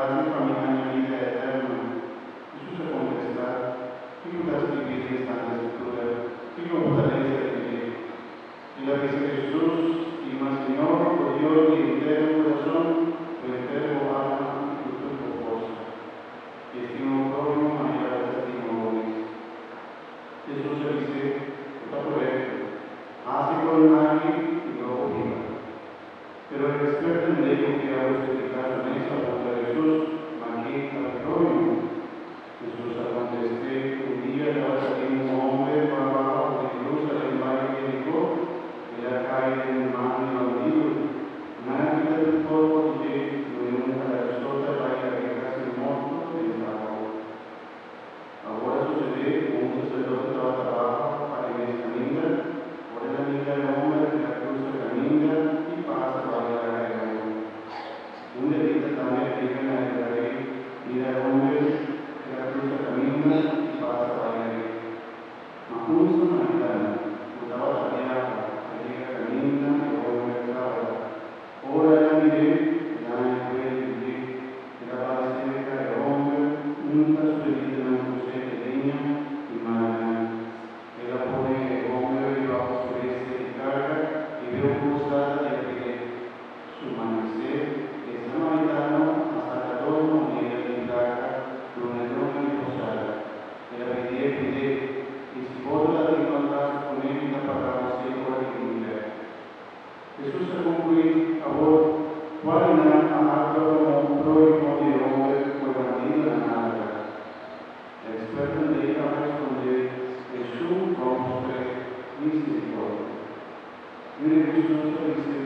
gracia para mi vida eterna. Jesús se contesta, ¿qué puedas vivir en esta escritura? ¿Qué fortaleza de vivir? Y la dice Jesús, y más Señor, por Dios, mi entero corazón, tu entero alma y tu esposa. Y estimo prójimo mayor de testimonios. Jesús se dice, está correcto, hace con nadie y luego viva. Pero el experto en ley quiere justificar con esa pregunta de Jesús, aquí al prójimo. Jesús contesté, un día estaba saliendo un hombre por abajo de Jerusalén, valle de Jericó, y la calle de un man y bandido. Nadie quita del polvo y lo nunca la exhorta para que casi muerto en la hora. Ahora sucede que un sacerdote estaba trabajo para que me camina, por la amiga del hombre que la cruz camina y pasa para la guerra. Un levita también llega en la guerra y mira al hombre que la cruz camina y pasa para la guerra. Ma un samaritano estaba tagliata, que llega camina y el hombre traba. Ora la miré, la encuentro y la base del hombre nunca sucedida en un proceso de leña y mana. Ella pone el hombre debajo sobre esta carga y veo posada de pie. Su amanecer es samaritano hasta 14 monedas de plata por una enorme posada. Ella pide, y si vos la encontrás con él, la pagamos 100 por la dignidad. Jesús se concluye a vos, ¿cuál es la acto como prójimo de hombre por bandido en la nada? El experto en ley va a responder, Jesús rompe misericordia. Mire, Jesús dice,